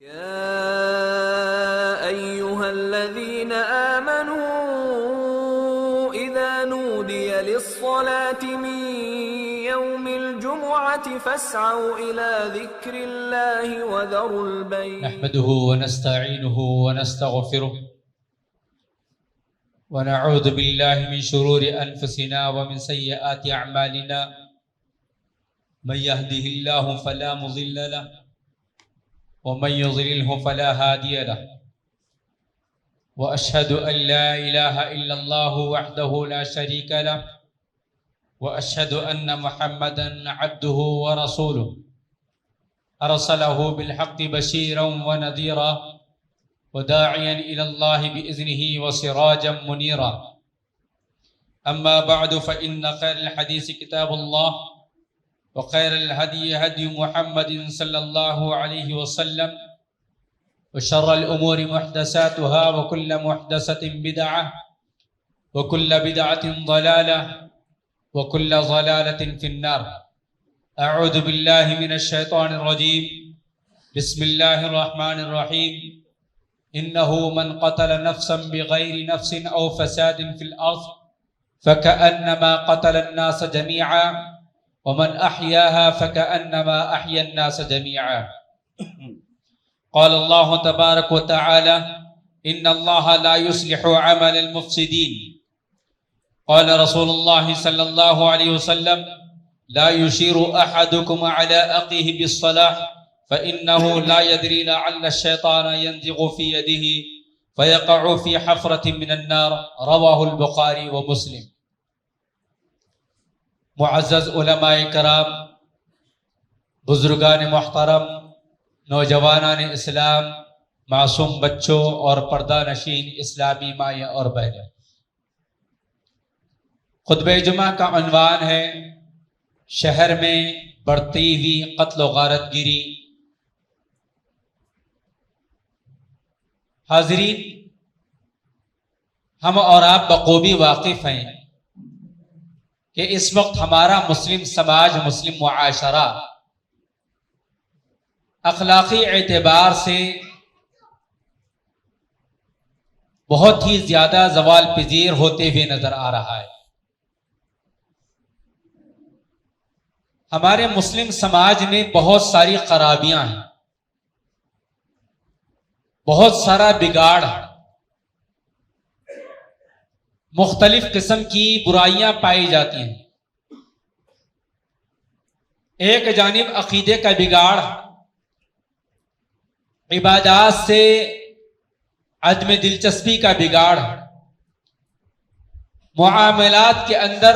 يا أيها الذين آمنوا إذا نودي للصلاة من يوم الجمعة فاسعوا إلى ذكر الله وذروا البيع. نحمده ونستعينه ونستغفره ونعوذ بالله من شرور أنفسنا ومن سيئات أعمالنا. من يهده الله فلا مضل له ومن يضلله فلا هادي له. وأشهد أن لا إله إلا الله وحده لا شريك له وأشهد أن محمدا عبده ورسوله أرسله بالحق بشيرا ونذيرا وداعيا إلى الله بإذنه وسراجا منيرا. أما بعد فإن خير الحديث كتاب الله وخير الهدي هدي محمد صلى الله عليه وسلم وشر الأمور محدثاتها وكل محدثة بدعة وكل بدعة ضلالة وكل ضلالة في النار. أعوذ بالله من الشيطان الرجيم. بسم الله الرحمن الرحيم. إنه من قتل نفسا بغير نفس أو فساد في الأرض فكأنما قتل الناس جميعا ومن أحياها فكأنما أحيا الناس جميعا. قال الله تبارك وتعالى إن الله لا يصلح عمل المفسدين. قال رسول الله صلى الله عليه وسلم لا يشير أحدكم على أخيه بالصلاح فإنه لا يدري لعل الشيطان ينزغ في يده فيقع في حفرة من النار. رواه البخاری و مسلم. معزز علماء کرام، بزرگان محترم، نوجوانان اسلام، معصوم بچوں اور پردہ نشین اسلامی مائیں اور بہنیں، خطبہ جمعہ کا عنوان ہے شہر میں بڑھتی ہوئی قتل و غارت گیری. حاضرین، ہم اور آپ بخوبی واقف ہیں کہ اس وقت ہمارا مسلم سماج، مسلم معاشرہ اخلاقی اعتبار سے بہت ہی زیادہ زوال پذیر ہوتے ہوئے نظر آ رہا ہے. ہمارے مسلم سماج میں بہت ساری خرابیاں ہیں، بہت سارا بگاڑ ہے، مختلف قسم کی برائیاں پائی جاتی ہیں. ایک جانب عقیدے کا بگاڑ، عبادات سے عدم دلچسپی کا بگاڑ، معاملات کے اندر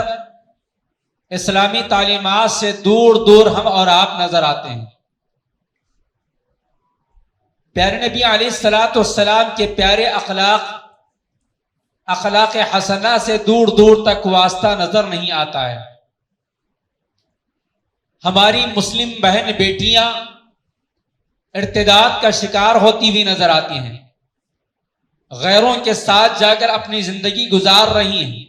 اسلامی تعلیمات سے دور دور ہم اور آپ نظر آتے ہیں. پیارے نبی علیہ الصلوۃ والسلام کے پیارے اخلاق حسنہ سے دور دور تک واسطہ نظر نہیں آتا ہے. ہماری مسلم بہن بیٹیاں ارتداد کا شکار ہوتی ہوئی نظر آتی ہیں، غیروں کے ساتھ جا کر اپنی زندگی گزار رہی ہیں،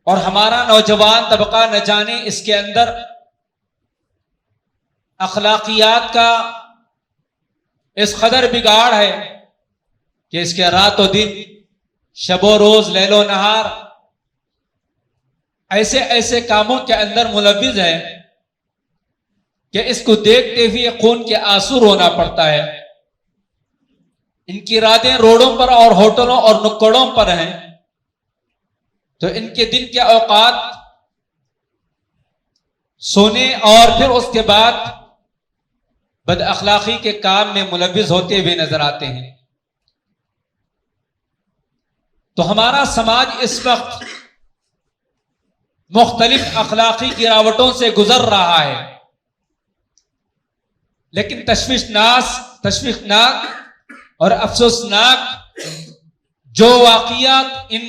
اور ہمارا نوجوان طبقہ نہ جانے اس کے اندر اخلاقیات کا اس قدر بگاڑ ہے کہ اس کے رات و دن، شب و روز، لیل و نہار ایسے ایسے کاموں کے اندر ملوث ہے کہ اس کو دیکھتے ہوئے خون کے آنسو رونا پڑتا ہے. ان کی راتیں روڈوں پر اور ہوٹلوں اور نکڑوں پر ہیں، تو ان کے دن کے اوقات سونے اور پھر اس کے بعد بد اخلاقی کے کام میں ملوث ہوتے ہوئے نظر آتے ہیں. تو ہمارا سماج اس وقت مختلف اخلاقی گراوٹوں سے گزر رہا ہے، لیکن تشویشناک اور افسوسناک جو واقعات ان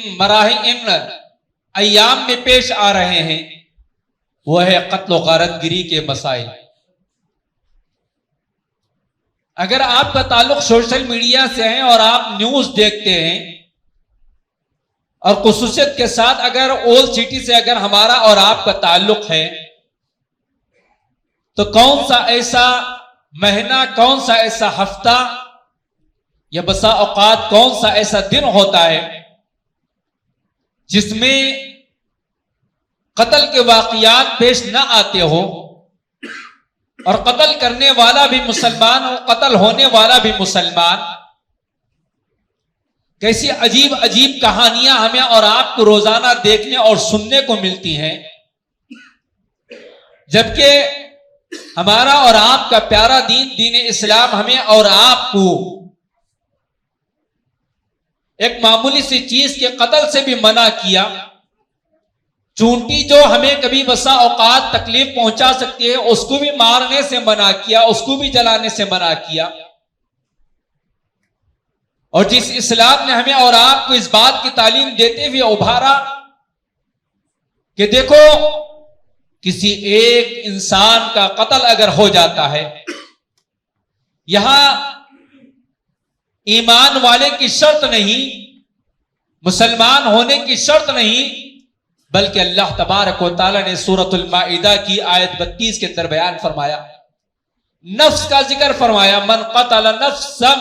ایام میں پیش آ رہے ہیں وہ ہے قتل و غارت گری کے مسائل. اگر آپ کا تعلق سوشل میڈیا سے ہے اور آپ نیوز دیکھتے ہیں، اور خصوصیت کے ساتھ اگر اولڈ سٹی سے اگر ہمارا اور آپ کا تعلق ہے، تو کون سا ایسا مہینہ، کون سا ایسا ہفتہ یا بسا اوقات کون سا ایسا دن ہوتا ہے جس میں قتل کے واقعات پیش نہ آتے ہو اور قتل کرنے والا بھی مسلمان ہو، قتل ہونے والا بھی مسلمان. کیسی عجیب عجیب کہانیاں ہمیں اور آپ کو روزانہ دیکھنے اور سننے کو ملتی ہیں، جبکہ ہمارا اور آپ کا پیارا دین اسلام ہمیں اور آپ کو ایک معمولی سی چیز کے قتل سے بھی منع کیا. چونٹی جو ہمیں کبھی بسا اوقات تکلیف پہنچا سکتی ہے اس کو بھی مارنے سے منع کیا، اس کو بھی جلانے سے منع کیا. اور جس اسلام نے ہمیں اور آپ کو اس بات کی تعلیم دیتے ہوئے ابھارا کہ دیکھو کسی ایک انسان کا قتل اگر ہو جاتا ہے، یہاں ایمان والے کی شرط نہیں، مسلمان ہونے کی شرط نہیں، بلکہ اللہ تبارک و تعالی نے سورۃ المائدہ کی آیت 32 کے اندر بیان فرمایا، نفس کا ذکر فرمایا. من قتل نفسا،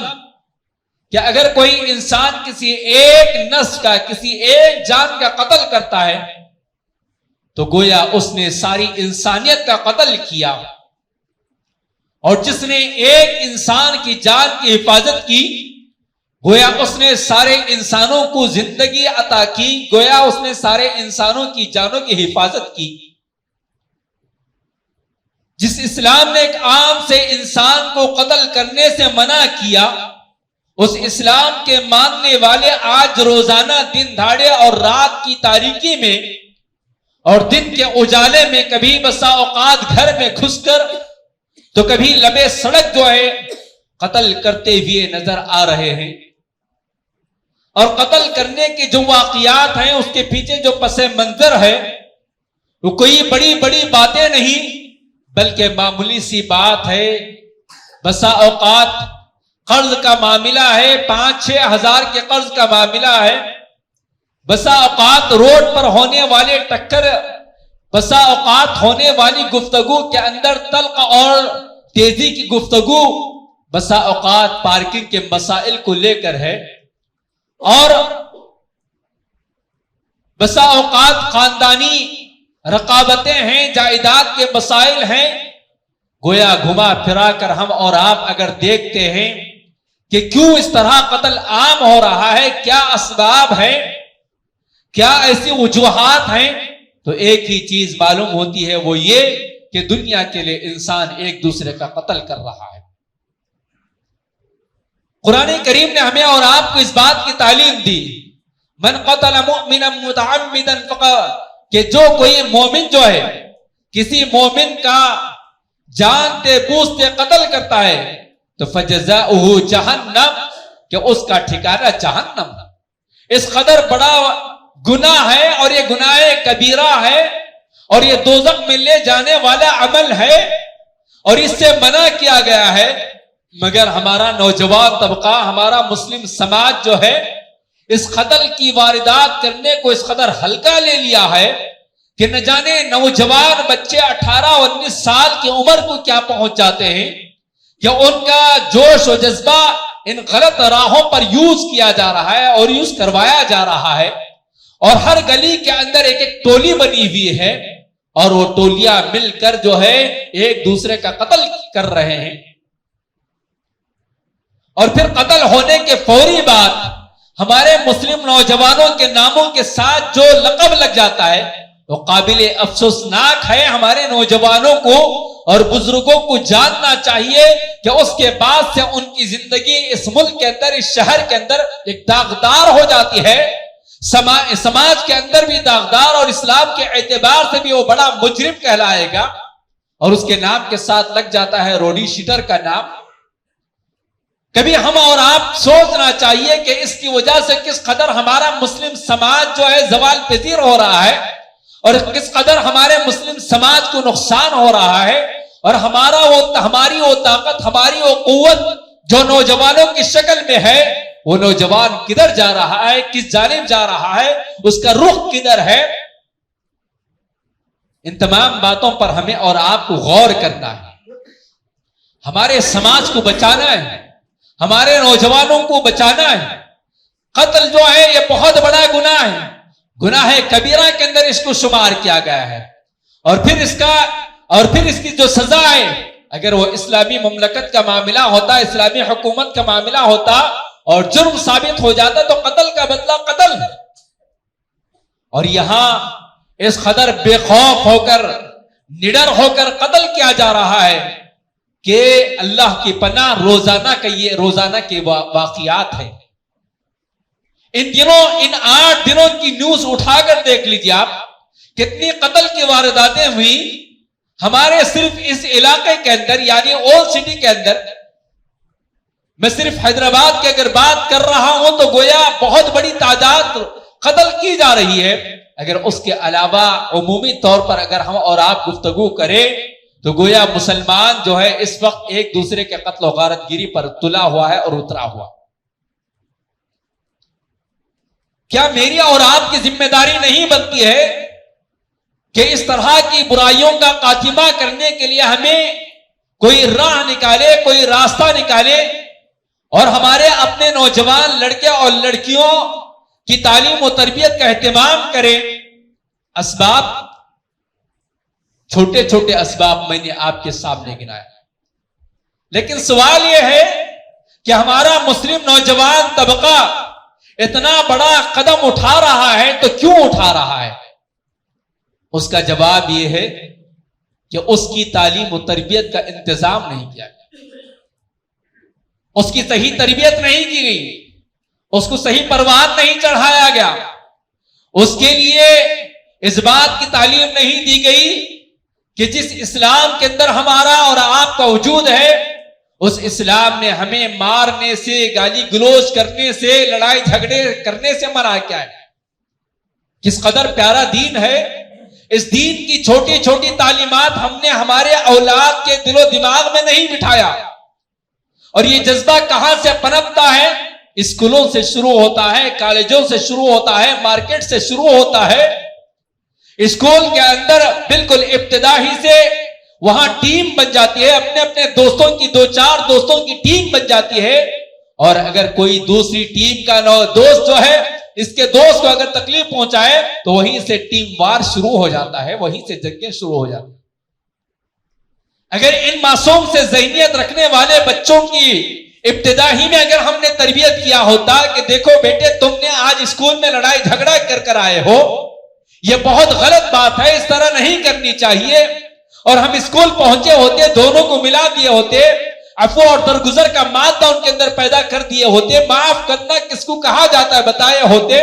کہ اگر کوئی انسان کسی ایک نفس کا، کسی ایک جان کا قتل کرتا ہے تو گویا اس نے ساری انسانیت کا قتل کیا. اور جس نے ایک انسان کی جان کی حفاظت کی گویا اس نے سارے انسانوں کو زندگی عطا کی، گویا اس نے سارے انسانوں کی جانوں کی حفاظت کی. جس اسلام نے ایک عام سے انسان کو قتل کرنے سے منع کیا، اس اسلام کے ماننے والے آج روزانہ دن دھاڑے اور رات کی تاریکی میں اور دن کے اجالے میں کبھی بسا اوقات گھر میں گھس کر تو کبھی لبے سڑک جو ہے قتل کرتے ہوئے نظر آ رہے ہیں. اور قتل کرنے کے جو واقعات ہیں اس کے پیچھے جو پس منظر ہے وہ کوئی بڑی بڑی باتیں نہیں بلکہ معمولی سی بات ہے. بسا اوقات قرض کا معاملہ ہے، 5-6 ہزار کے قرض کا معاملہ ہے. بسا اوقات روڈ پر ہونے والے ٹکر، بسا اوقات ہونے والی گفتگو کے اندر تلخ اور تیزی کی گفتگو، بسا اوقات پارکنگ کے مسائل کو لے کر ہے، اور بسا اوقات خاندانی رقابتیں ہیں، جائیداد کے مسائل ہیں. گویا گھما پھرا کر ہم اور آپ اگر دیکھتے ہیں کہ کیوں اس طرح قتل عام ہو رہا ہے، کیا اسباب ہے، کیا ایسی وجوہات ہیں، تو ایک ہی چیز معلوم ہوتی ہے، وہ یہ کہ دنیا کے لیے انسان ایک دوسرے کا قتل کر رہا ہے. قرآن کریم نے ہمیں اور آپ کو اس بات کی تعلیم دی، من قتل مؤمنا متعمدا کہ جو کوئی مومن جو ہے کسی مومن کا جانتے بوجھتے قتل کرتا ہے تو فجزاؤہ جہنم، کہ اس کا ٹھکانہ جہنم. اس قدر بڑا گناہ ہے اور یہ گناہ کبیرہ ہے اور یہ دوزخ میں لے جانے والا عمل ہے اور اس سے منع کیا گیا ہے. مگر ہمارا نوجوان طبقہ، ہمارا مسلم سماج جو ہے اس قتل کی واردات کرنے کو اس قدر ہلکا لے لیا ہے کہ نہ جانے نوجوان بچے 18-19 سال کی عمر کو کیا پہنچ جاتے ہیں کہ ان کا جوش و جذبہ ان غلط راہوں پر یوز کیا جا رہا ہے اور یوز کروایا جا رہا ہے. اور ہر گلی کے اندر ایک ایک ٹولی بنی ہوئی ہے اور وہ ٹولیاں مل کر جو ہے ایک دوسرے کا قتل کر رہے ہیں. اور پھر قتل ہونے کے فوری بعد ہمارے مسلم نوجوانوں کے ناموں کے ساتھ جو لقب لگ جاتا ہے وہ قابل افسوسناک ہے. ہمارے نوجوانوں کو اور بزرگوں کو جاننا چاہیے کہ اس کے بعد سے ان کی زندگی اس ملک کے اندر، اس شہر کے اندر ایک داغدار ہو جاتی ہے، سماج کے اندر بھی داغدار، اور اسلام کے اعتبار سے بھی وہ بڑا مجرم کہلائے گا. اور اس کے نام کے ساتھ لگ جاتا ہے روڈی شیٹر کا نام. کبھی ہم اور آپ سوچنا چاہیے کہ اس کی وجہ سے کس قدر ہمارا مسلم سماج جو ہے زوال پذیر ہو رہا ہے اور کس قدر ہمارے مسلم سماج کو نقصان ہو رہا ہے، اور ہماری وہ طاقت، ہماری وہ قوت جو نوجوانوں کی شکل میں ہے، وہ نوجوان کدھر جا رہا ہے، کس جانب جا رہا ہے، اس کا رخ کدھر ہے. ان تمام باتوں پر ہمیں اور آپ کو غور کرنا ہے. ہمارے سماج کو بچانا ہے، ہمارے نوجوانوں کو بچانا ہے۔ قتل جو ہے یہ بہت بڑا گناہ ہے، گناہ کبیرہ کے اندر اس کو شمار کیا گیا ہے، اور پھر اس کی جو سزا ہے، اگر وہ اسلامی مملکت کا معاملہ ہوتا، اسلامی حکومت کا معاملہ ہوتا اور جرم ثابت ہو جاتا تو قتل کا بدلہ قتل ہے۔ اور یہاں اس قدر بے خوف ہو کر، نڈر ہو کر قتل کیا جا رہا ہے کہ اللہ کی پناہ روزانہ کے واقعات ہیں۔ ان 8 دنوں کی نیوز اٹھا کر دیکھ لیجیے آپ، کتنی قتل کی وارداتیں ہوئی ہمارے صرف اس علاقے کے اندر، یعنی اولڈ سٹی کے اندر۔ میں صرف حیدرآباد کی اگر بات کر رہا ہوں تو گویا بہت بڑی تعداد قتل کی جا رہی ہے۔ اگر اس کے علاوہ عمومی طور پر اگر ہم اور آپ گفتگو کریں تو گویا مسلمان جو ہے اس وقت ایک دوسرے کے قتل و غارت گیری پر تلا ہوا ہے اور اترا ہوا۔ کیا میری اور آپ کی ذمہ داری نہیں بنتی ہے کہ اس طرح کی برائیوں کا خاتمہ کرنے کے لیے ہمیں کوئی راہ نکالے، کوئی راستہ نکالے، اور ہمارے اپنے نوجوان لڑکے اور لڑکیوں کی تعلیم و تربیت کا اہتمام کریں؟ اسباب، چھوٹے چھوٹے اسباب میں نے آپ کے سامنے گنایا، لیکن سوال یہ ہے کہ ہمارا مسلم نوجوان طبقہ اتنا بڑا قدم اٹھا رہا ہے تو کیوں اٹھا رہا ہے؟ اس کا جواب یہ ہے کہ اس کی تعلیم و تربیت کا انتظام نہیں کیا گیا، اس کی صحیح تربیت نہیں کی گئی، اس کو صحیح پروان نہیں چڑھایا گیا، اس کے لیے اس بات کی تعلیم نہیں دی گئی کہ جس اسلام کے اندر ہمارا اور آپ کا وجود ہے، اس اسلام نے ہمیں مارنے سے، گالی گلوچ کرنے سے، لڑائی جھگڑے کرنے سے منع کیا ہے۔ کس قدر پیارا دین ہے۔ اس دین کی چھوٹی چھوٹی تعلیمات ہم نے ہمارے اولاد کے دل و دماغ میں نہیں بٹھایا، اور یہ جذبہ کہاں سے پنپتا ہے؟ اسکولوں سے شروع ہوتا ہے، کالجوں سے شروع ہوتا ہے، مارکیٹ سے شروع ہوتا ہے۔ اسکول کے اندر بالکل ابتدائی سے وہاں ٹیم بن جاتی ہے، اپنے اپنے دوستوں کی 2-4 دوستوں کی ٹیم بن جاتی ہے، اور اگر کوئی دوسری ٹیم کا دوست جو ہے اس کے دوست کو اگر تکلیف پہنچائے تو وہیں سے ٹیم وار شروع ہو جاتا ہے، وہیں سے جنگیں شروع ہو جاتی ہیں۔ اگر ان معصوم سے ذہنیت رکھنے والے بچوں کی ابتدائی میں اگر ہم نے تربیت کیا ہوتا کہ دیکھو بیٹے تم نے آج اسکول میں لڑائی جھگڑا کر آئے ہو، یہ بہت غلط بات ہے، اس طرح نہیں کرنی چاہیے، اور ہم اسکول پہنچے ہوتے، دونوں کو ملا دیے ہوتے، عفو اور درگزر کا مادہ ان کے اندر پیدا کر دیے ہوتے، معاف کرنا کس کو کہا جاتا ہے بتائے ہوتے،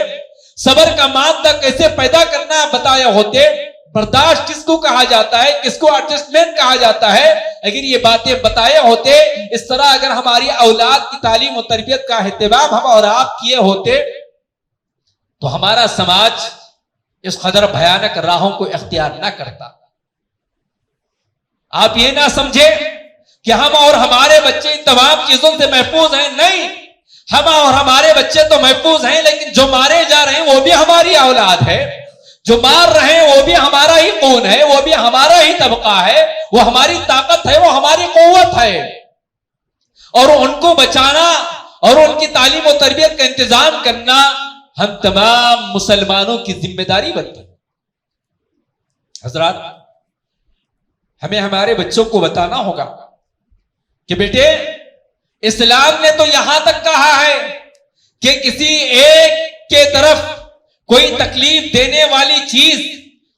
صبر کا مادہ کیسے پیدا کرنا بتائے ہوتے، برداشت کس کو کہا جاتا ہے، کس کو ایڈجسٹمنٹ کہا جاتا ہے، اگر یہ باتیں بتائے ہوتے، اس طرح اگر ہماری اولاد کی تعلیم و تربیت کا اہتمام ہم اور آپ کیے ہوتے تو ہمارا سماج اس قدر بھیانک راہوں کو اختیار نہ کرتا۔ آپ یہ نہ سمجھے کہ ہم اور ہمارے بچے ان تمام چیزوں سے محفوظ ہیں، نہیں، ہم اور ہمارے بچے تو محفوظ ہیں، لیکن جو مارے جا رہے ہیں وہ بھی ہماری اولاد ہے، جو مار رہے ہیں وہ بھی ہمارا ہی خون ہے، وہ بھی ہمارا ہی طبقہ ہے، وہ ہماری طاقت ہے، وہ ہماری قوت ہے، اور ان کو بچانا اور ان کی تعلیم و تربیت کا انتظام کرنا ہم تمام مسلمانوں کی ذمہ داری بنتی ہے۔ حضرات، ہمیں ہمارے بچوں کو بتانا ہوگا کہ بیٹے اسلام نے تو یہاں تک کہا ہے کہ کسی ایک کے طرف کوئی تکلیف دینے والی چیز،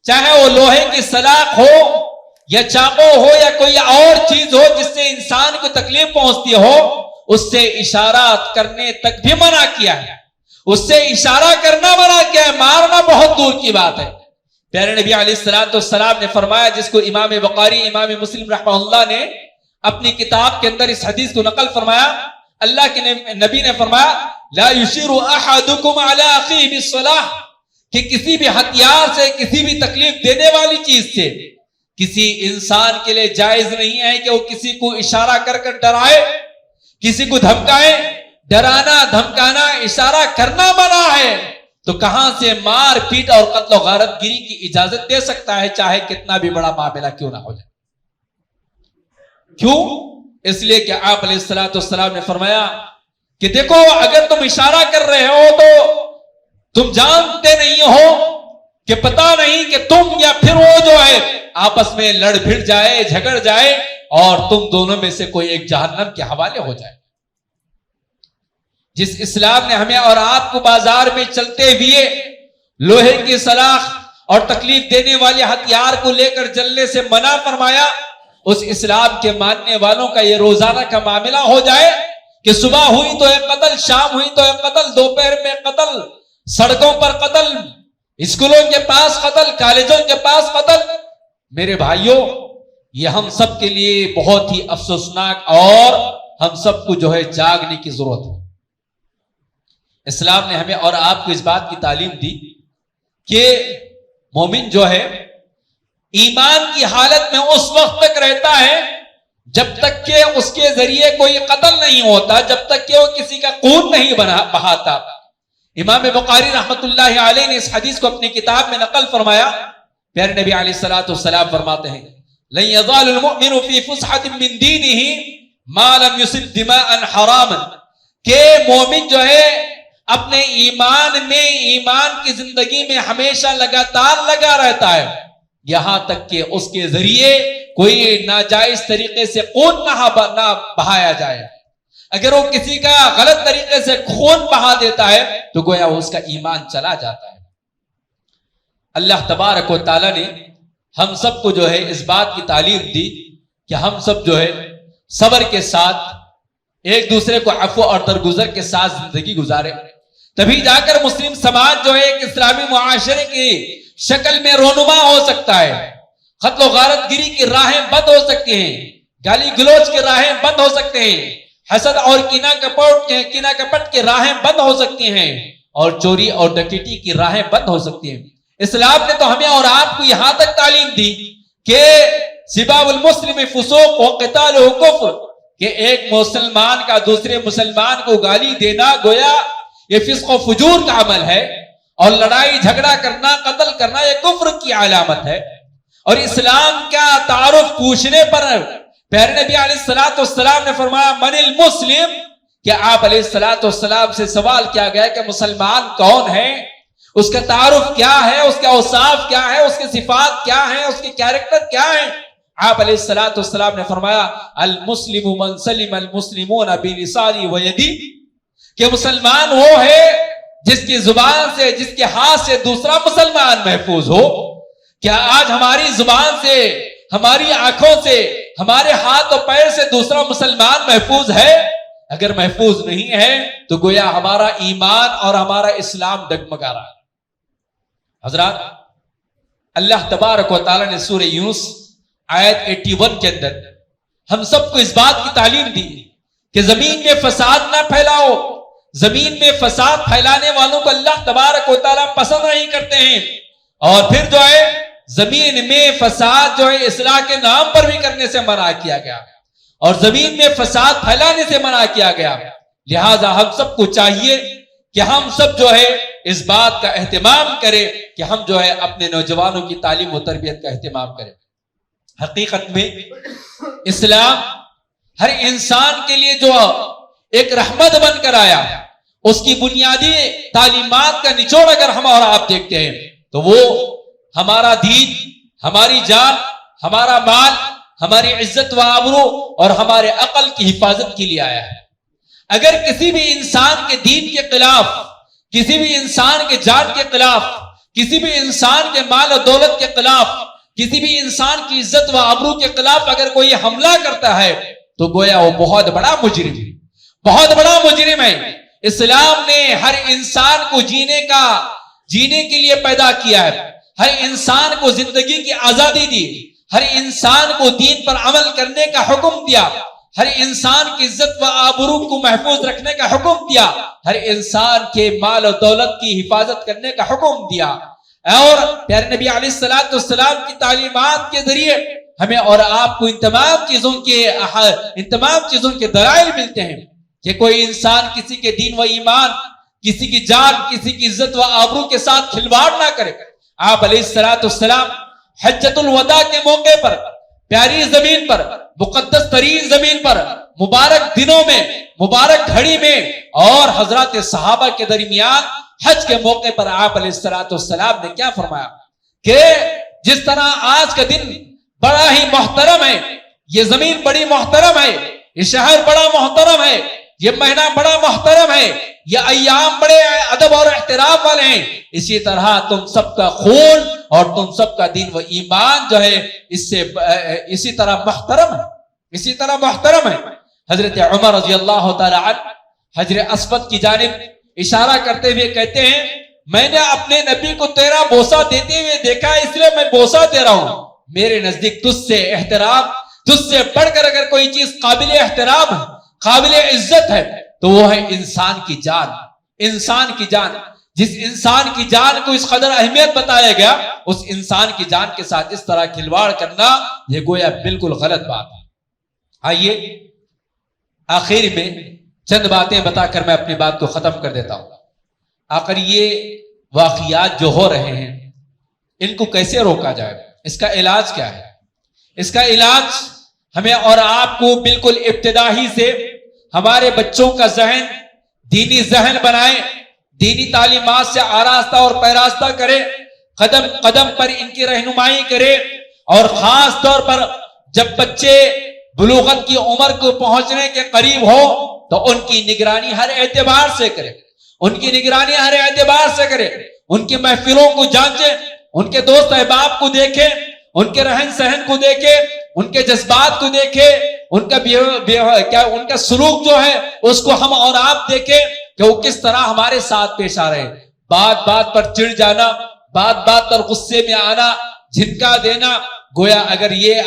چاہے وہ لوہے کی سلاخ ہو یا چاقو ہو یا کوئی اور چیز ہو جس سے انسان کو تکلیف پہنچتی ہو، اس سے اشارہ کرنے تک بھی منع کیا ہے، اس سے اشارہ کرنا منع کیا ہے، مارنا بہت دور کی بات ہے۔ پیارے نبی علیہ السلام نے فرمایا، جس کو امام بخاری، امام مسلم رحمہ اللہ نے اپنی کتاب کے اندر اس حدیث کو نقل فرمایا، اللہ کے نبی نے فرمایا لا یشیر احدکم علی اخیہ بالصلاح، کہ کسی بھی ہتھیار سے، کسی بھی تکلیف دینے والی چیز سے کسی انسان کے لیے جائز نہیں ہے کہ وہ کسی کو اشارہ کر کر ڈرائے، کسی کو دھمکائے۔ ڈرانا، دھمکانا، اشارہ کرنا منع ہے، تو کہاں سے مار پیٹ اور قتل و غارت گیری کی اجازت دے سکتا ہے، چاہے کتنا بھی بڑا معاملہ کیوں نہ ہو جائے؟ کیوں؟ اس لیے کہ آپ علیہ الصلوۃ والسلام نے فرمایا کہ دیکھو اگر تم اشارہ کر رہے ہو تو تم جانتے نہیں ہو کہ پتا نہیں کہ تم یا پھر وہ جو ہے آپس میں لڑ بھڑ جائے، جھگڑ جائے اور تم دونوں میں سے کوئی ایک جہنم کے حوالے ہو جائے۔ جس اسلام نے ہمیں اور آپ کو بازار میں چلتے ہوئے لوہے کی سلاخ اور تکلیف دینے والے ہتھیار کو لے کر چلنے سے منع فرمایا، اس اسلام کے ماننے والوں کا یہ روزانہ کا معاملہ ہو جائے کہ صبح ہوئی تو ایک قتل، شام ہوئی تو ایک قتل، دوپہر میں قتل، سڑکوں پر قتل، اسکولوں کے پاس قتل، کالجوں کے پاس قتل۔ میرے بھائیوں، یہ ہم سب کے لیے بہت ہی افسوسناک اور ہم سب کو جو ہے جاگنے کی ضرورت ہے۔ اسلام نے ہمیں اور آپ کو اس بات کی تعلیم دی کہ مومن جو ہے ایمان کی حالت میں اس وقت تک رہتا ہے جب تک کہ اس کے ذریعے کوئی قتل نہیں ہوتا، جب تک کہ وہ کسی کا خون نہیں بہاتا۔ امام بخاری رحمت اللہ علیہ نے اس حدیث کو اپنی کتاب میں نقل فرمایا۔ پیارے نبی علیہ الصلوۃ والسلام فرماتے ہیں لن يزال المؤمن في فسحة من دينه ما لم يصب دماء حراما، کہ مومن جو ہے اپنے ایمان میں، ایمان کی زندگی میں ہمیشہ لگاتار لگا رہتا ہے یہاں تک کہ اس کے ذریعے کوئی ناجائز طریقے سے خون نہ بہایا جائے۔ اگر وہ کسی کا غلط طریقے سے خون بہا دیتا ہے تو گویا اس کا ایمان چلا جاتا ہے۔ اللہ تبارک و تعالیٰ نے ہم سب کو جو ہے اس بات کی تعلیم دی کہ ہم سب جو ہے صبر کے ساتھ ایک دوسرے کو عفو اور درگزر کے ساتھ زندگی گزارے، تبھی جا کر مسلم سماج جو ہے ایک اسلامی معاشرے کی شکل میں رونما ہو سکتا ہے۔ قتل و غارت گری کی راہیں بند ہو سکتی ہیں، گالی گلوچ کی راہیں بند ہو سکتے ہیں، حسد اور کینہ کپٹ کی راہیں بند ہو سکتی ہیں، اور چوری اور ڈکیٹی کی راہیں بند ہو سکتی ہیں۔ اسلام نے تو ہمیں اور آپ کو یہاں تک تعلیم دی کہ سباب المسلم فسوق و قتالہ کفر، کہ ایک مسلمان کا دوسرے مسلمان کو گالی دینا گویا یہ فسق و فجور کا عمل ہے، اور لڑائی جھگڑا کرنا، قتل کرنا یہ کفر کی علامت ہے۔ اور اسلام کا تعارف پوچھنے پر پیارے نبی علیہ الصلوۃ والسلام نے فرمایا من المسلم، کہ آپ علیہ الصلوۃ والسلام سے سوال کیا گیا کہ مسلمان کون ہے، اس کا تعارف کیا ہے، اس کا اوصاف کیا ہے، اس کی صفات کیا ہیں، اس کے کیریکٹر کیا ہیں۔ آپ علیہ الصلوۃ والسلام نے فرمایا المسلم من سلم المسلمون بلسانه ويده، کہ مسلمان وہ ہے جس کی زبان سے، جس کے ہاتھ سے دوسرا مسلمان محفوظ ہو۔ کیا آج ہماری زبان سے، ہماری آنکھوں سے، ہمارے ہاتھ اور پیر سے دوسرا مسلمان محفوظ ہے؟ اگر محفوظ نہیں ہے تو گویا ہمارا ایمان اور ہمارا اسلام ڈگمگا رہا ہے۔ حضرات، اللہ تبارک و تعالیٰ نے سورہ یونس آیت 81 کے اندر ہم سب کو اس بات کی تعلیم دی کہ زمین میں فساد نہ پھیلاؤ۔ زمین میں فساد پھیلانے والوں کو اللہ تبارک و تعالیٰ پسند نہیں کرتے ہیں، اور پھر جو ہے زمین میں فساد جو ہے اصلاح کے نام پر بھی کرنے سے منع کیا گیا، اور زمین میں فساد پھیلانے سے منع کیا گیا۔ لہذا ہم سب کو چاہیے کہ ہم سب جو ہے اس بات کا اہتمام کریں کہ ہم جو ہے اپنے نوجوانوں کی تعلیم و تربیت کا اہتمام کریں۔ حقیقت میں اسلام ہر انسان کے لیے جو ایک رحمت بن کر آیا، اس کی بنیادی تعلیمات کا نچوڑ اگر ہم اور آپ دیکھتے ہیں تو وہ ہمارا دین، ہماری جان، ہمارا مال، ہماری عزت و آبرو اور ہمارے عقل کی حفاظت کے لیے آیا ہے۔ اگر کسی بھی انسان کے دین کے خلاف، کسی بھی انسان کے جان کے خلاف، کسی بھی انسان کے مال و دولت کے خلاف، کسی بھی انسان کی عزت و آبرو کے خلاف اگر کوئی حملہ کرتا ہے تو گویا وہ بہت بڑا مجرم ہے، بہت بڑا مجرم ہے۔ اسلام نے ہر انسان کو جینے کے لیے پیدا کیا ہے، ہر انسان کو زندگی کی آزادی دی، ہر انسان کو دین پر عمل کرنے کا حکم دیا، ہر انسان کی عزت و آبرو کو محفوظ رکھنے کا حکم دیا، ہر انسان کے مال و دولت کی حفاظت کرنے کا حکم دیا۔ اور پیارے نبی علیہ الصلوۃ والسلام کی تعلیمات کے ذریعے ہمیں اور آپ کو ان تمام چیزوں کے دلائل ملتے ہیں کہ کوئی انسان کسی کے دین و ایمان، کسی کی جان، کسی کی عزت و آبرو کے ساتھ کھلواڑ نہ کرے۔ آپ علیہ الصلوۃ والسلام حجۃ الوداع کے موقع پر پیاری زمین پر، مقدس ترین زمین پر، مبارک دنوں میں، مبارک گھڑی میں، اور حضرات صحابہ کے درمیان حج کے موقع پر آپ علیہ السلام نے کیا فرمایا کہ جس طرح آج کا دن بڑا ہی محترم ہے، یہ زمین بڑی محترم ہے، یہ شہر بڑا محترم ہے، یہ مہینہ بڑا محترم ہے، یہ ایام بڑے ادب اور احترام والے ہیں، اسی طرح تم سب کا خون اور تم سب کا دین و ایمان جو ہے اسی طرح محترم ہے، اسی طرح محترم ہے۔ حضرت عمر رضی اللہ تعالی عنہ حجر اسود کی جانب اشارہ کرتے ہوئے کہتے ہیں میں نے اپنے نبی کو تیرا بوسہ دیتے ہوئے دیکھا، اس لیے میں بوسہ دے رہا ہوں۔ میرے نزدیک تجھ سے احترام، تجھ سے بڑھ کر اگر کوئی چیز قابل احترام ہے، قابل عزت ہے تو وہ ہے انسان کی جان۔ انسان کی جان، جس انسان کی جان کو اس قدر اہمیت بتایا گیا، اس انسان کی جان کے ساتھ اس طرح کھلواڑ کرنا یہ گویا بالکل غلط بات ہے۔ آئیے آخر میں چند باتیں بتا کر میں اپنی بات کو ختم کر دیتا ہوں۔ آخر یہ واقعات جو ہو رہے ہیں ان کو کیسے روکا جائے، اس کا علاج کیا ہے؟ اس کا علاج ہمیں اور آپ کو بالکل ابتدائی سے ہمارے بچوں کا ذہن دینی ذہن بنائیں، دینی تعلیمات سے آراستہ اور پیراستہ کرے، قدم قدم پر ان کی رہنمائی کرے، اور خاص طور پر جب بچے بلوغت کی عمر کو پہنچنے کے قریب ہو تو ان کی نگرانی ہر اعتبار سے کرے، ان کی نگرانی ہر اعتبار سے کرے، ان کی محفلوں کو جانچے، ان کے دوست احباب کو دیکھے، ان کے رہن سہن کو دیکھے، ان کے جذبات کو دیکھے، ان کا سلوک جو ہے اس کو ہم اور آپ دیکھیں کہ وہ کس طرح ہمارے ساتھ پیش آ رہے ہیں۔ بات بات پر چڑ جانا، بات بات پر غصے میں آنا، جھنکا دینا، گویا اگر یہ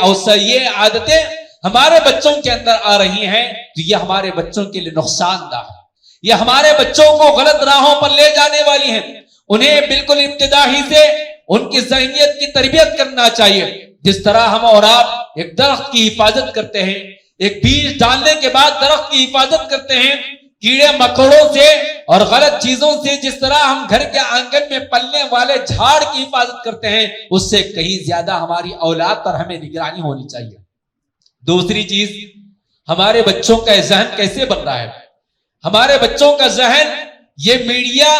عادتیں ہمارے بچوں کے اندر آ رہی ہیں تو یہ ہمارے بچوں کے لیے نقصان دہ ہے، یہ ہمارے بچوں کو غلط راہوں پر لے جانے والی ہیں۔ انہیں بالکل ابتدائی سے ان کی ذہنیت کی تربیت کرنا چاہیے، جس طرح ہم اور آپ ایک درخت کی حفاظت کرتے ہیں، ایک بیج ڈالنے کے بعد درخت کی حفاظت کرتے ہیں کیڑے مکوڑوں سے اور غلط چیزوں سے، جس طرح ہم گھر کے آنگن میں پلنے والے جھاڑ کی حفاظت کرتے ہیں، اس سے کہیں زیادہ ہماری اولاد پر ہمیں نگرانی ہونی چاہیے۔ دوسری چیز، ہمارے بچوں کا ذہن کیسے بن رہا ہے؟ ہمارے بچوں کا ذہن یہ میڈیا،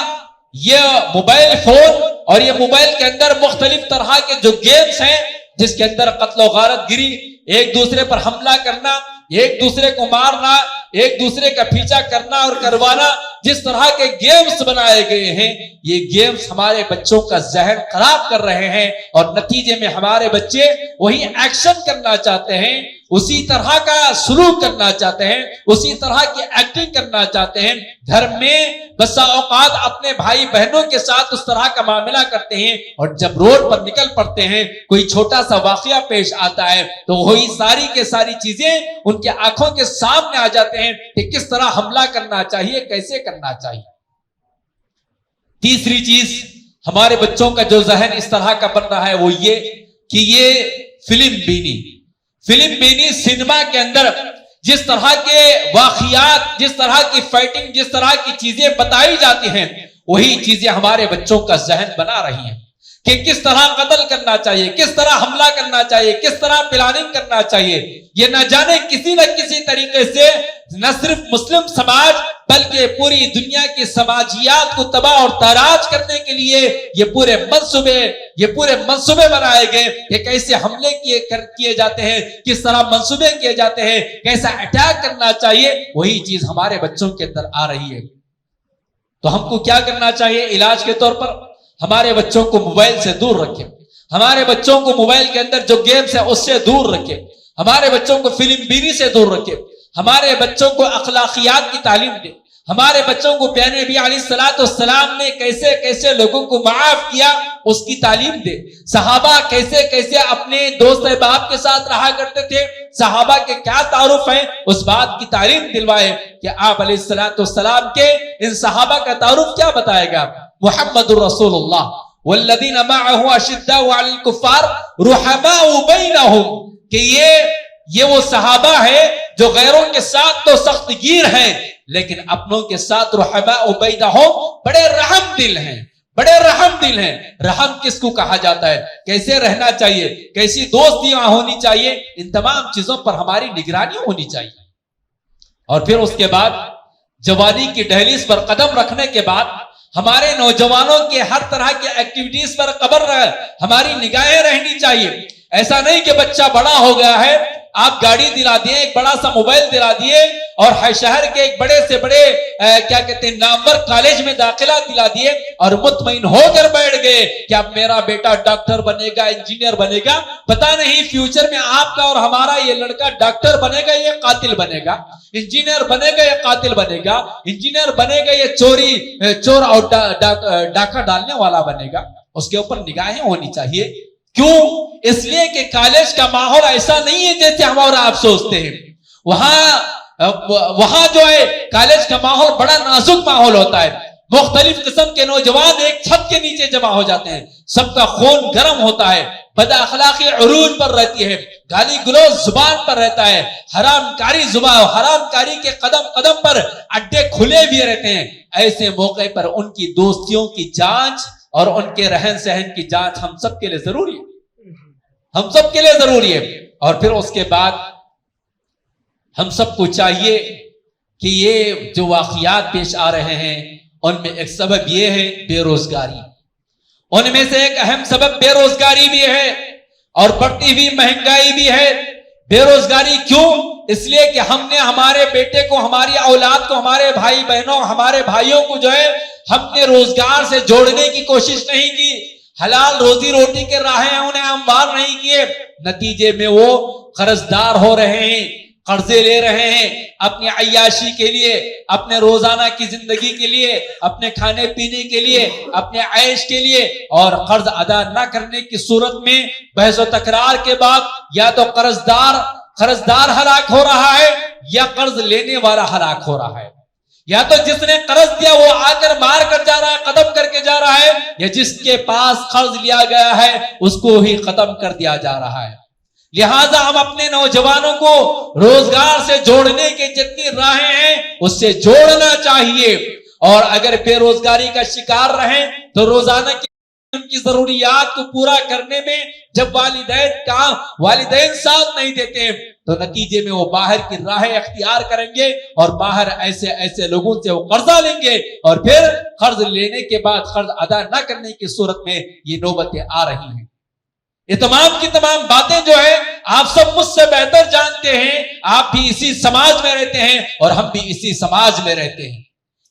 یہ موبائل فون اور یہ موبائل کے اندر مختلف طرح کے جو گیمز ہیں جس کے اندر قتل و غارت گری، ایک دوسرے پر حملہ کرنا، ایک دوسرے کو مارنا، ایک دوسرے کا پیچھا کرنا اور کروانا، جس طرح کے گیمز بنائے گئے ہیں، یہ گیمز ہمارے بچوں کا ذہن خراب کر رہے ہیں، اور نتیجے میں ہمارے بچے وہی ایکشن کرنا چاہتے ہیں، اسی طرح کا سلوک کرنا چاہتے ہیں، اسی طرح کی ایکٹنگ کرنا چاہتے ہیں۔ گھر میں بسا اوقات اپنے بھائی بہنوں کے ساتھ اس طرح کا معاملہ کرتے ہیں، اور جب روڈ پر نکل پڑتے ہیں، کوئی چھوٹا سا واقعہ پیش آتا ہے تو وہی ساری کے ساری چیزیں ان کے آنکھوں کے سامنے آ جاتے ہیں کہ کس طرح حملہ کرنا چاہیے، کیسے کرنا چاہیے۔ تیسری چیز، ہمارے بچوں کا جو ذہن اس طرح کا بن رہا ہے وہ یہ کہ یہ فلم بینی سینما کے اندر جس طرح کے واقعات، جس طرح کی فائٹنگ، جس طرح کی چیزیں بتائی جاتی ہیں، وہی چیزیں ہمارے بچوں کا ذہن بنا رہی ہیں کہ کس طرح قتل کرنا چاہیے، کس طرح حملہ کرنا چاہیے، کس طرح پلاننگ کرنا چاہیے۔ یہ نہ جانے کسی نہ کسی طریقے سے نہ صرف مسلم سماج بلکہ پوری دنیا کی سماجیات کو تباہ اور تاراج کرنے کے لیے یہ پورے منصوبے بنائے گئے کہ کیسے حملے کیے جاتے ہیں، کس طرح منصوبے کیے جاتے ہیں، کیسا اٹیک کرنا چاہیے، وہی چیز ہمارے بچوں کے اندر آ رہی ہے۔ تو ہم کو کیا کرنا چاہیے علاج کے طور پر؟ ہمارے بچوں کو موبائل سے دور رکھیں، ہمارے بچوں کو موبائل کے اندر جو گیمز ہے اس سے دور رکھیں، ہمارے بچوں کو فلم بینی سے دور رکھیں، ہمارے بچوں کو اخلاقیات کی تعلیم دیں، ہمارے بچوں کو پیارے نبی علیہ السلام نے کیسے کیسے لوگوں کو معاف کیا اس کی تعلیم دے، صحابہ کیسے کیسے اپنے دوست احباب کے ساتھ رہا کرتے تھے، صحابہ کے کیا تعارف ہیں اس بات کی تعلیم دلوائے کہ آپ علیہ السلام کے ان صحابہ کا تعارف کیا بتائے گا؟ محمد الرسول اللہ والذین معه اشداء علی الکفار رحماء بینہم، کہ یہ وہ صحابہ ہے جو غیروں کے ساتھ تو سخت گیر ہیں لیکن اپنوں کے ساتھ رحماء بینہم، بڑے رحم دل ہیں، بڑے رحم دل ہیں. رحم کس کو کہا جاتا ہے, کیسے رہنا چاہیے, کیسی دوستیاں ہونی چاہیے, ان تمام چیزوں پر ہماری نگرانی ہونی چاہیے. اور پھر اس کے بعد جوانی کی دہلیز پر قدم رکھنے کے بعد ہمارے نوجوانوں کے ہر طرح کے ایکٹیویٹیز پر ہماری نگاہیں رہنی چاہیے. ایسا نہیں کہ بچہ بڑا ہو گیا ہے, آپ گاڑی دلا دیے, ایک بڑا سا موبائل دلا دیے اور شہر کے ایک بڑے سے بڑے کیا کہتے ہیں نامور کالج میں داخلہ دلا دیے اور مطمئن ہو کر بیٹھ گئے کہ اب میرا بیٹا ڈاکٹر بنے گا, انجینئر بنے گا. پتا نہیں فیوچر میں آپ کا اور ہمارا یہ لڑکا ڈاکٹر بنے گا یا قاتل بنے گا, انجینئر بنے گا یا قاتل بنے گا, انجینئر بنے گا یا چور اور ڈاکہ ڈالنے والا بنے گا. اس کے اوپر نگاہیں ہونی چاہیے. کیوں؟ اس لیے کہ کالج کا ماحول ایسا نہیں ہے جیسے ہم اور آپ سوچتے ہیں. وہاں جو ہے کالج کا ماحول بڑا نازک ماحول ہوتا ہے. مختلف قسم کے نوجوان ایک چھت کے نیچے جمع ہو جاتے ہیں, سب کا خون گرم ہوتا ہے, بد اخلاقی عروج پر رہتی ہے, گالی گلوچ زبان پر رہتا ہے, حرام کاری زبان, حرام کاری کے قدم قدم پر اڈے کھلے بھی رہتے ہیں. ایسے موقع پر ان کی دوستیوں کی جانچ اور ان کے رہن سہن کی جانچ ہم سب کے لیے ضروری ہے, ہم سب کے لیے ضروری ہے. اور پھر اس کے بعد ہم سب کو چاہیے کہ یہ جو واقعات پیش آ رہے ہیں ان میں ایک سبب یہ ہے بے روزگاری. ان میں سے ایک اہم سبب بے روزگاری بھی ہے اور بڑھتی ہوئی مہنگائی بھی ہے. بے روزگاری کیوں؟ اس لیے کہ ہم نے ہمارے بیٹے کو, ہماری اولاد کو, ہمارے بھائی بہنوں, ہمارے بھائیوں کو جو ہے ہم نے روزگار سے جوڑنے کی کوشش نہیں کی, حلال روزی روٹی کے راہیں انہیں ہموار نہیں کیے. نتیجے میں وہ قرضدار ہو رہے ہیں, قرضے لے رہے ہیں اپنی عیاشی کے لیے, اپنے روزانہ کی زندگی کے لیے, اپنے کھانے پینے کے لیے, اپنے عیش کے لیے. اور قرض ادا نہ کرنے کی صورت میں بحث و تکرار کے بعد یا تو قرضدار ہلاک ہو رہا ہے یا قرض لینے والا ہلاک ہو رہا ہے. یا تو جس نے قرض دیا وہ آ کر مار کر جا رہا ہے, ختم کر کے جا رہا ہے, یا جس کے پاس قرض لیا گیا ہے اس کو ہی ختم کر دیا جا رہا ہے. لہٰذا ہم اپنے نوجوانوں کو روزگار سے جوڑنے کے جتنی راہیں ہیں اس سے جوڑنا چاہیے. اور اگر بے روزگاری کا شکار رہیں تو روزانہ کی ان کی ضروریات کو پورا کرنے میں جب والدین ساتھ نہیں دیتے تو نتیجے میں وہ باہر کی راہیں اختیار کریں گے اور باہر ایسے لوگوں سے وہ قرضہ لیں گے اور پھر قرض لینے کے بعد قرض ادا نہ کرنے کی صورت میں یہ نوبتیں آ رہی ہیں. یہ تمام کی تمام باتیں جو ہے آپ سب مجھ سے بہتر جانتے ہیں. آپ بھی اسی سماج میں رہتے ہیں اور ہم بھی اسی سماج میں رہتے ہیں.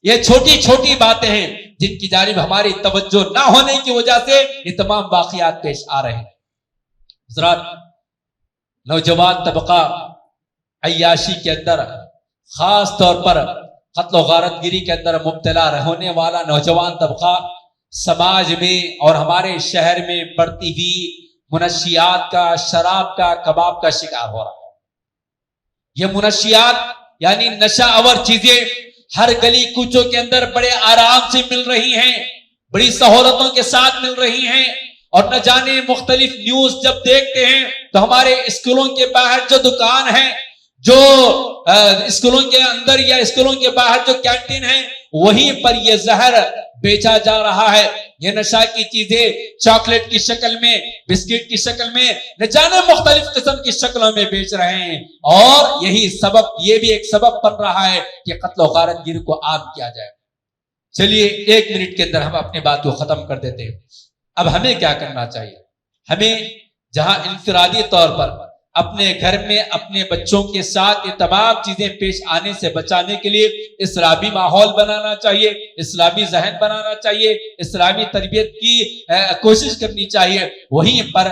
یہ چھوٹی چھوٹی باتیں ہیں جن کی جانب ہماری توجہ نہ ہونے کی وجہ سے یہ تمام واقعات پیش آ رہے ہیں. حضرات, نوجوان طبقہ عیاشی کے اندر, خاص طور پر قتل و غارت گیری کے اندر مبتلا ہونے والا نوجوان طبقہ سماج میں اور ہمارے شہر میں بڑھتی ہوئی منشیات کا, شراب کا, کباب کا شکار ہو رہا ہے. یہ منشیات یعنی نشہ آور چیزیں ہر گلی کوچوں کے اندر بڑے آرام سے مل رہی ہیں, بڑی سہولتوں کے ساتھ مل رہی ہیں. اور نہ جانے مختلف نیوز جب دیکھتے ہیں تو ہمارے اسکولوں کے باہر جو دکان ہیں, جو اسکولوں کے اندر یا اسکولوں کے باہر جو کینٹین ہیں, وہیں پر یہ زہر بیچا جا رہا ہے. یہ نشہ کی چیزیں چاکلیٹ کی شکل میں, بسکٹ کی شکل میں, نہ جانے مختلف قسم کی شکلوں میں بیچ رہے ہیں. اور یہ بھی ایک سبب بن رہا ہے کہ قتل و غارت گیری کو عام کیا جائے. چلیے 1 منٹ کے اندر ہم اپنی بات کو ختم کر دیتے ہیں. اب ہمیں کیا کرنا چاہیے؟ ہمیں جہاں انفرادی طور پر اپنے گھر میں اپنے بچوں کے ساتھ یہ تمام چیزیں پیش آنے سے بچانے کے لیے اسلامی ماحول بنانا چاہیے, اسلامی ذہن بنانا چاہیے, اسلامی تربیت کی کوشش کرنی چاہیے. وہیں پر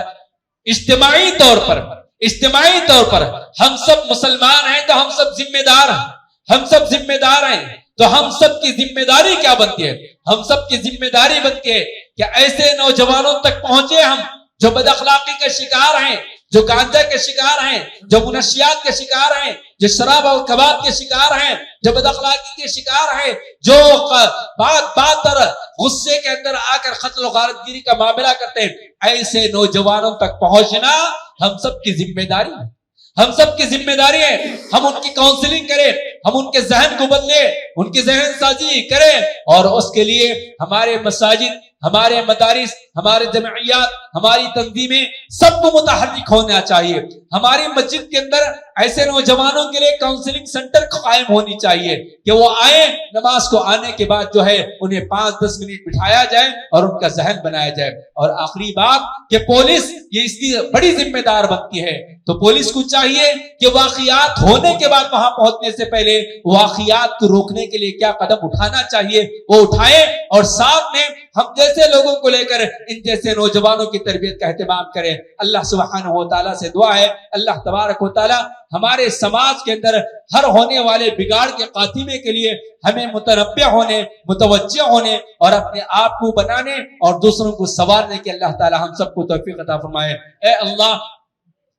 اجتماعی طور پر ہم سب مسلمان ہیں تو ہم سب ذمہ دار ہیں. تو ہم سب کی ذمہ داری کیا بنتی ہے؟ ہم سب کی ذمہ داری بنتی ہے کہ ایسے نوجوانوں تک پہنچے ہم جو بد اخلاقی کے شکار ہیں, جو گانجا کے شکار ہیں, جو منشیات کے شکار ہیں, جو شراب اور کباب کے شکار ہیں, جو بد اخلاقی کے شکار ہیں, جو بات پر غصے کے اندر آ کر قتل و غارت گیری کا معاملہ کرتے ہیں. ایسے نوجوانوں تک پہنچنا ہم سب کی ذمہ داری ہے. ہم سب کی ذمہ داری ہے ہم ان کی کاؤنسلنگ کریں, ہم ان کے ذہن کو بدلیں, ان کی ذہن سازی کریں. اور اس کے لیے ہمارے مساجد, ہمارے مدارس، ہمارے جمعیات، ہماری تنظیمیں سب کو متحرک ہونا چاہیے. ہماری مسجد کے اندر ایسے نوجوانوں کے لیے کاؤنسلنگ سینٹر قائم ہونی چاہیے کہ وہ آئیں، نماز کو آنے کے بعد جو ہے انہیں 5-10 منٹ بٹھایا جائے اور ان کا ذہن بنایا جائے. اور آخری بات کہ پولیس یہ اس کی بڑی ذمہ دار بنتی ہے، تو پولیس کو چاہیے کہ واقعات ہونے کے بعد وہاں پہنچنے سے پہلے واقعات کو روکنے کے لیے کیا قدم اٹھانا چاہیے وہ اٹھائیں، اور ساتھ میں ہم جیسے لوگوں کو لے کر ان جیسے نوجوانوں کی تربیت کا اہتمام کریں. اللہ سبحانہ و تعالیٰ سے دعا ہے اللہ تبارک و تعالیٰ ہمارے سماج کے اندر ہر ہونے والے بگاڑ کے خاتمے کے لیے ہمیں متنبہ ہونے، متوجہ ہونے اور اپنے آپ کو بنانے اور دوسروں کو سنوارنے کے اللہ تعالی ہم سب کو توفیق عطا فرمائے. اے اللہ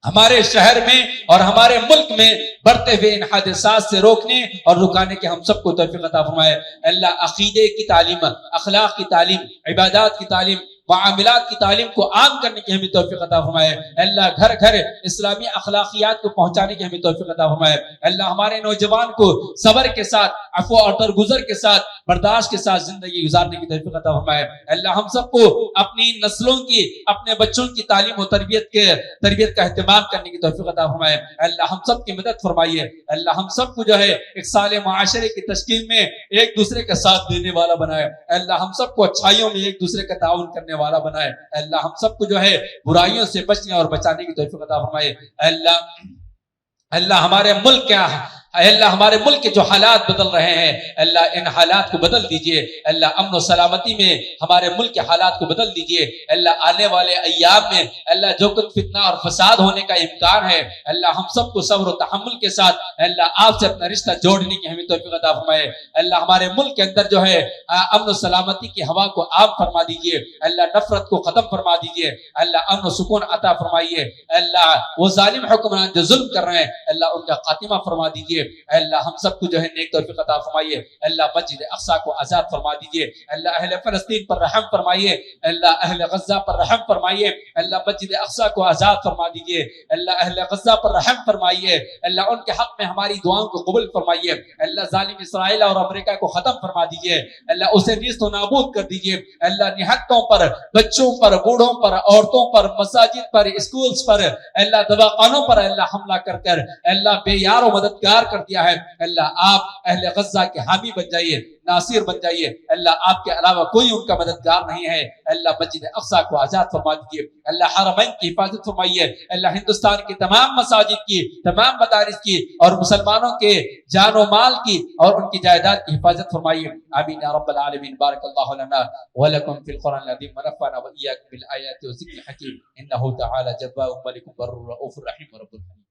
ہمارے شہر میں اور ہمارے ملک میں بڑھتے ہوئے ان حادثات سے روکنے اور رکانے کے ہم سب کو توفیق عطا فرمائے. اللہ عقیدے کی تعلیم، اخلاق کی تعلیم، عبادات کی تعلیم، معاملات کی تعلیم کو عام کرنے کی ہمیں توفیق عطا فرمائے. اللہ گھر گھر اسلامی اخلاقیات کو پہنچانے کی ہمیں توفیق عطا فرمائے. اللہ ہمارے نوجوان کو صبر کے ساتھ، عفو اور درگزر کے ساتھ، برداشت کے ساتھ زندگی گزارنے کی توفیق عطا فرمائے. اللہ ہم سب کو اپنی نسلوں کی، اپنے بچوں کی تعلیم و تربیت کا اہتمام کرنے کی توفیق عطا فرمائے. اللہ ہم سب کی مدد فرمائیے. اللہ ہم سب کو جو ہے ایک صالح معاشرے کی تشکیل میں ایک دوسرے کا ساتھ دینے والا بنائے. اللہ ہم سب کو اچھائیوں میں ایک دوسرے کا تعاون کرنے والا بنائے. اللہ ہم سب کو جو ہے برائیوں سے بچنے اور بچانے کی توفیق عطا فرمائے. اللہ ہمارے ملک کیا ہے، اللہ ہمارے ملک کے جو حالات بدل رہے ہیں اللہ ان حالات کو بدل دیجئے. اللہ امن و سلامتی میں ہمارے ملک کے حالات کو بدل دیجئے. اللہ آنے والے ایام میں اللہ جو کچھ فتنہ اور فساد ہونے کا امکان ہے اللہ ہم سب کو صبر و تحمل کے ساتھ اللہ آپ سے اپنا رشتہ جوڑنے کی ہمیں توفیق عطا فرمائے. اللہ ہمارے ملک کے اندر جو ہے امن و سلامتی کی ہوا کو عام فرما دیجئے. اللہ نفرت کو ختم فرما دیجئے. اللہ امن و سکون عطا فرمائیے. اللہ وہ ظالم حکمران جو ظلم کر رہے ہیں اللہ ان کا خاتمہ فرما دیجئے. اللہ ہم سب کو جو ہے نیک توفیق عطا فرمائیے. اللہ مسجد اقصی کو آزاد فرما دیجئے. اللہ اہل فلسطین پر رحم فرمائیے. اللہ اہل غزہ پر رحم فرمائیے. اللہ مسجد اقصی کو آزاد فرما دیجئے. اللہ اہل غزہ پر رحم فرمائیے. اللہ ان کے حق میں ہماری دعاؤں کو قبول فرمائیے. اللہ ظالم اسرائیل اور امریکہ کو ختم فرما دیجئے. اللہ اسے نیست و نابود کر دیجئے. اللہ نہتوں پر، بچوں پر، بوڑھوں پر، عورتوں پر، مساجد پر، اسکولز پر، اللہ دواخانوں پر اللہ حملہ کر اللہ بے یار و مددگار کر دیا ہے. اللہ آپ اہل غزہ کے حامی بن جائیے، ناصر بن جائیے. اللہ آپ کے علاوہ کوئی ان کا مددگار نہیں ہے. اللہ مسجد اقصی کو آزاد فرما دیجیے. اللہ حرمین کی حفاظت فرمائیے. اللہ ہندوستان کی تمام مساجد کی، تمام مدارس کی اور مسلمانوں کے جان و مال کی اور ان کی جائیداد کی حفاظت فرمائیے. آمین یا رب العالمین. بارک اللہ لنا ولکم فی القرآن العظیم ونفعنا وإیاکم بالآیات والذکر الحکیم. انہ تعالی جواد ملک بر رؤوف رحیم رب العالمین.